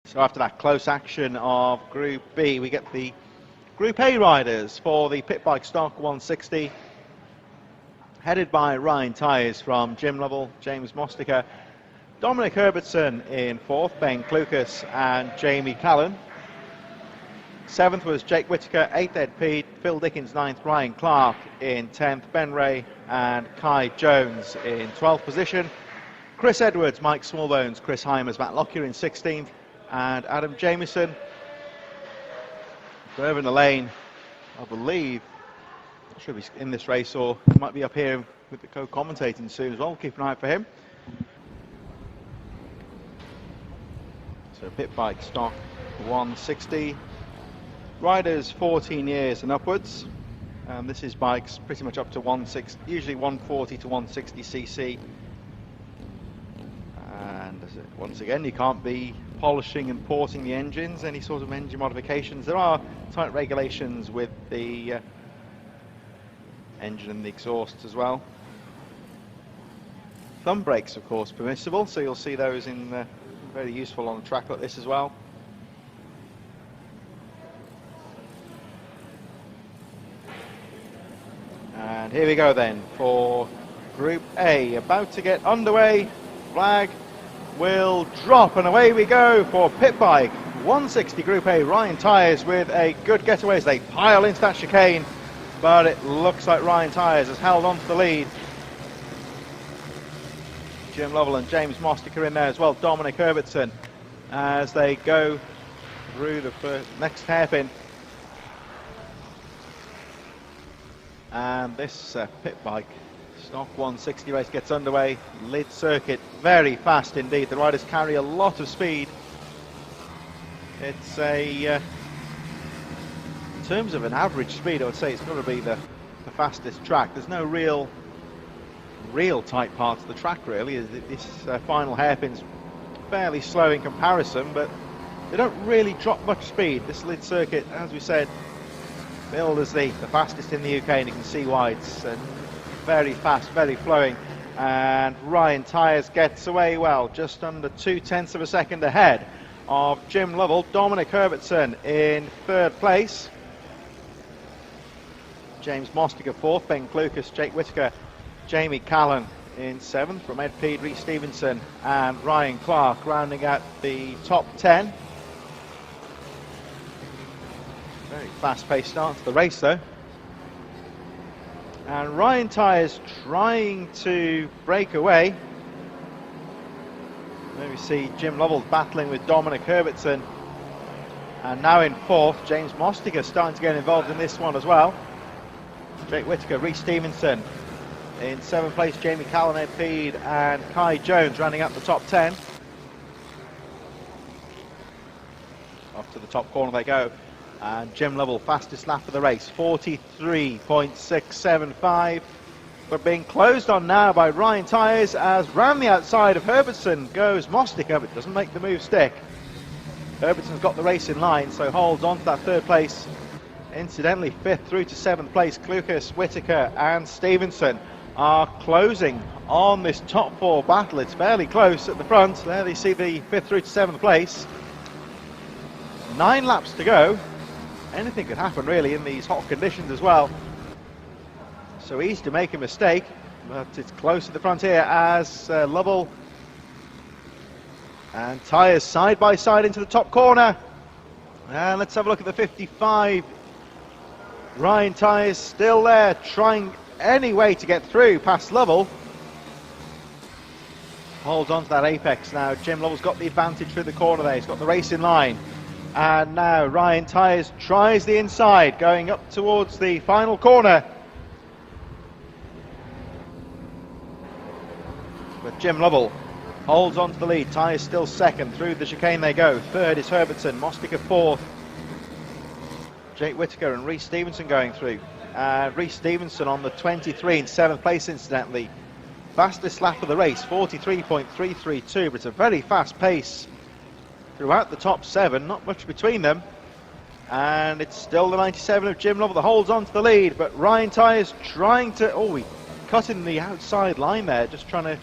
So after that close action of Group B, we get the Group A riders for the Pitbike Stock 160, headed by Ryan Tyers from Jim Lovell, James Mostiker, Dominic Herbertson in 4th, Ben Clucas and Jamie Callan. 7th was Jake Whittaker, 8th Ed Peed, Phil Dickens 9th, Ryan Clark in 10th, Ben Ray and Kai Jones in 12th position. Chris Edwards, Mike Smallbones, Chris Hymers, Matt Lockyer in 16th, and Adam Jamieson further in the lane, I believe, should be in this race or might be up here with the co-commentating soon as well. Keep an eye out for him. So Pitbike Stock 160, riders 14 years and upwards. This is bikes pretty much up to 160, usually 140 to 160 cc. And once again, you can't be polishing and porting the engines, any sort of engine modifications. There are tight regulations with the engine and the exhausts as well. Thumb brakes, of course, permissible, so you'll see those in very useful on a track like this as well. And here we go then for Group A, about to get underway. Flag will drop and away we go for Pitbike 160 Group A. Ryan Tyers with a good getaway as they pile into that chicane, but it looks like Ryan Tyers has held on to the lead. Jim Lovell and James Mostiker in there as well, Dominic Herbertson, as they go through the next hairpin. And this Pitbike Stock 160 race gets underway. Lydd circuit, very fast indeed. The riders carry a lot of speed. It's a, in terms of an average speed, I would say it's got to be the fastest track. There's no real tight parts of the track really. This final hairpin's fairly slow in comparison, but they don't really drop much speed. This Lydd circuit, as we said, billed as the fastest in the UK, and you can see why. It's very fast, very flowing, and Ryan Tyers gets away well, just under 0.2 of a second ahead of Jim Lovell. Dominic Herbertson in 3rd place, James Mostiker 4th, Ben Clucas, Jake Whittaker, Jamie Callan in 7th, from Ed Peed, Reece Stevenson and Ryan Clark rounding out the top 10. Very fast-paced start to the race though. And Ryan Tyers trying to break away. There we see Jim Lovell battling with Dominic Herbertson. And now in 4th, James Mostiker starting to get involved in this one as well. Jake Whittaker, Reece Stevenson. In 7th place, Jamie Callan, Ed Peed and Kai Jones rounding up the top 10. Off to the top corner they go. And Jim Lovell, fastest lap of the race, 43.675. But being closed on now by Ryan Tyers, as round the outside of Herbertson goes Mostiker, but doesn't make the move stick. Herbertson's got the race in line, so holds on to that 3rd place. Incidentally, 5th through to 7th place, Clucas, Whittaker and Stevenson are closing on this top 4 battle. It's fairly close at the front. There they see the 5th through to 7th place. 9 laps to go. Anything could happen really in these hot conditions as well. So easy to make a mistake, but it's close at the front here as Lovell and Tyers side by side into the top corner. And let's have a look at the 55. Ryan Tyers still there, trying any way to get through past Lovell. Holds on to that apex now. Jim Lovell's got the advantage through the corner there. He's got the race in line. And now Ryan Tyers tries the inside, going up towards the final corner. But Jim Lovell holds on to the lead. Tyers still 2nd. Through the chicane they go. 3rd is Herbertson. Mostiker 4th. Jake Whittaker and Reece Stevenson going through. Reece Stevenson on the 23 in 7th place incidentally. Fastest lap of the race, 43.332, but it's a very fast pace throughout the top 7, not much between them. And it's still the 97 of Jim Lovell that holds on to the lead, but Ryan Tyers trying to, he cut in the outside line there, just trying to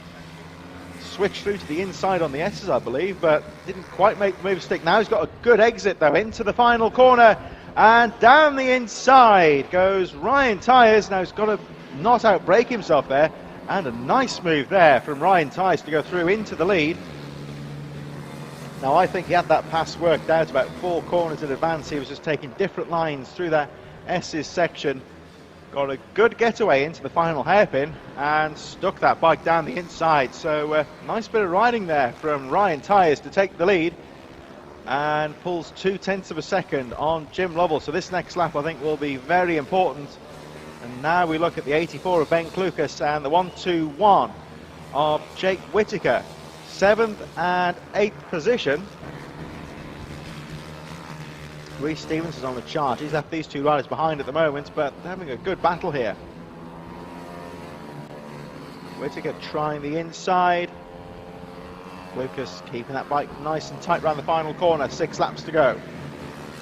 switch through to the inside on the S's, I believe, but didn't quite make the move stick. Now he's got a good exit, though, into the final corner, and down the inside goes Ryan Tyers. Now he's got to not outbrake himself there, and a nice move there from Ryan Tyers to go through into the lead. Now I think he had that pass worked out about 4 corners in advance. He was just taking different lines through that S's section. Got a good getaway into the final hairpin and stuck that bike down the inside. So nice bit of riding there from Ryan Tyers to take the lead, and pulls 0.2 of a second on Jim Lovell. So this next lap I think will be very important. And now we look at the 84 of Ben Klukas and the 121 of Jake Whittaker. 7th and 8th position. Rhys Stevens is on the chart. He's left these 2 riders behind at the moment, but they're having a good battle here. Whittaker trying the inside. Lucas keeping that bike nice and tight around the final corner. 6 laps to go.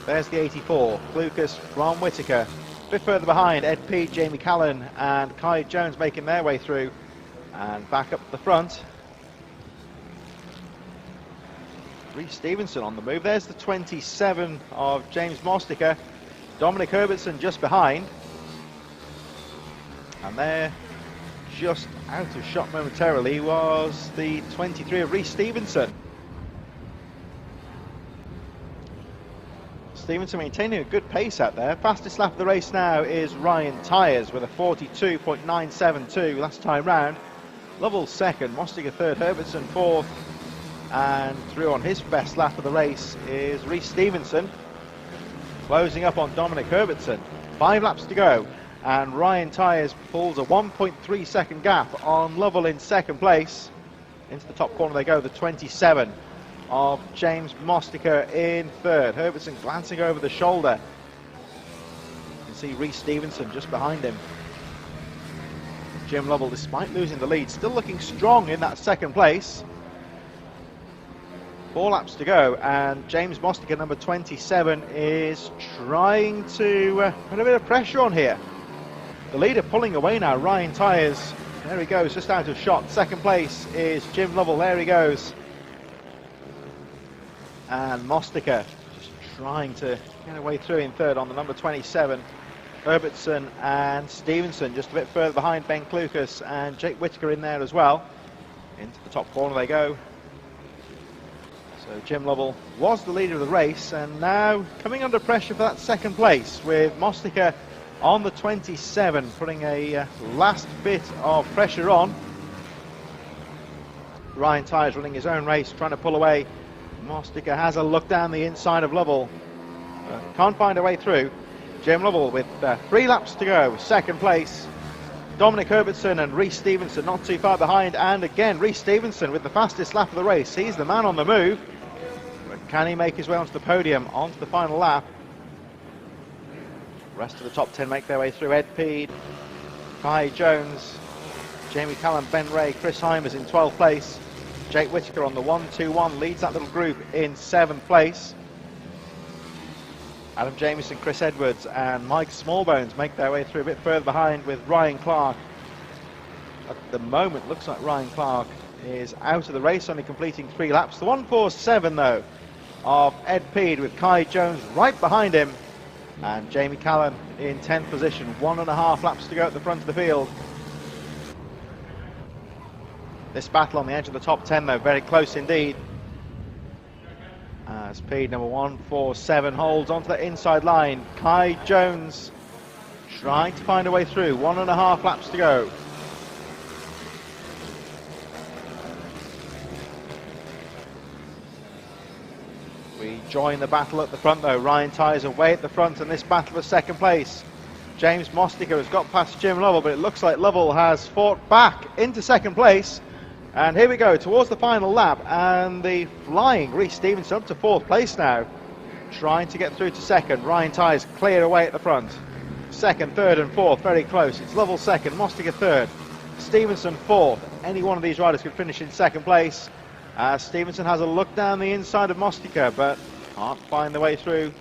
There's the 84. Lucas from Whittaker. A bit further behind, Ed Peat, Jamie Callan and Kai Jones making their way through. And back up the front, Rhys Stevenson on the move. There's the 27 of James Mostiker. Dominic Herbertson just behind. And there, just out of shot momentarily, was the 23 of Rhys Stevenson. Stevenson maintaining a good pace out there. Fastest lap of the race now is Ryan Tyers with a 42.972 last time round. Lovell second, Mostiker third, Herbertson fourth. And through on his best lap of the race is Rhys Stevenson, closing up on Dominic Herbertson. 5 laps to go, and Ryan Tyers pulls a 1.3 second gap on Lovell in second place. Into the top corner they go, the 27 of James Mostiker in third. Herbertson glancing over the shoulder. You can see Rhys Stevenson just behind him. Jim Lovell, despite losing the lead, still looking strong in that second place. 4 laps to go, and James Mostiker, number 27, is trying to put a bit of pressure on here. The leader pulling away now, Ryan Tyers. There he goes, just out of shot. Second place is Jim Lovell. There he goes. And Mostiker just trying to get a way through in third on the number 27. Herbertson and Stevenson just a bit further behind. Ben Klukas and Jake Whittaker in there as well. Into the top corner they go. So Jim Lovell was the leader of the race, and now coming under pressure for that second place with Mostiker on the 27, putting a last bit of pressure on. Ryan Tyers running his own race, trying to pull away. Mostiker has a look down the inside of Lovell. Can't find a way through. Jim Lovell with 3 laps to go, second place. Dominic Herbertson and Rhys Stevenson not too far behind, and again Rhys Stevenson with the fastest lap of the race. He's the man on the move. But can he make his way onto the podium, onto the final lap? The rest of the top 10 make their way through. Ed Peat, Kai Jones, Jamie Callan, Ben Ray, Chris Heimers in 12th place. Jake Whittaker on the 1-2-1 leads that little group in 7th place. Adam Jamieson, Chris Edwards and Mike Smallbones make their way through a bit further behind, with Ryan Clark. At the moment, looks like Ryan Clark is out of the race, only completing 3 laps. The 1:47 though of Ed Peat, with Kai Jones right behind him, and Jamie Callan in 10th position. 1.5 laps to go at the front of the field. This battle on the edge of the top 10 though, very close indeed. As Peat, number 147, holds onto the inside line. Kai Jones trying to find a way through. 1.5 laps to go. We join the battle at the front though. Ryan Tyers away at the front in this battle for second place. James Mostiker has got past Jim Lovell, but it looks like Lovell has fought back into second place. And here we go towards the final lap, and the flying Rhys Stevenson up to 4th place now, trying to get through to second. Ryan Tyers clear away at the front. Second, third and fourth very close. It's Lovell second, Mostiker third, Stevenson fourth. Any one of these riders could finish in second place. Stevenson has a look down the inside of Mostiker, but can't find the way through.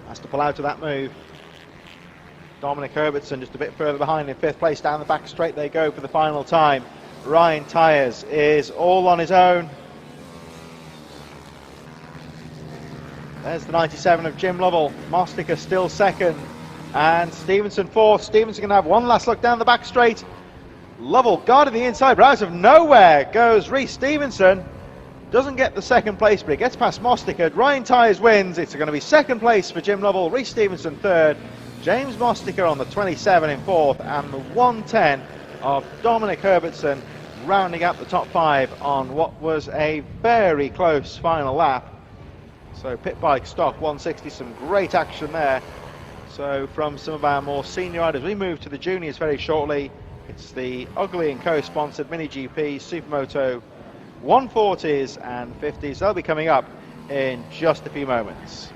Has to pull out of that move. Dominic Herbertson just a bit further behind in 5th place. Down the back straight they go for the final time. Ryan Tyres is all on his own. There's the 97 of Jim Lovell. Mostica still second. And Stevenson fourth. Stevenson going to have one last look down the back straight. Lovell guarding the inside, but out of nowhere goes Rhys Stevenson. Doesn't get the second place, but he gets past Mostica. Ryan Tyres wins. It's going to be second place for Jim Lovell, Rhys Stevenson third, James Mostica on the 27 in fourth, and the 110 of Dominic Herbertson rounding up the top five on what was a very close final lap. So Pitbike stock 160, some great action there. So from some of our more senior riders, we move to the juniors very shortly. It's the Ugly & Co sponsored Mini GP, Supermoto 140s and 50s. They'll be coming up in just a few moments.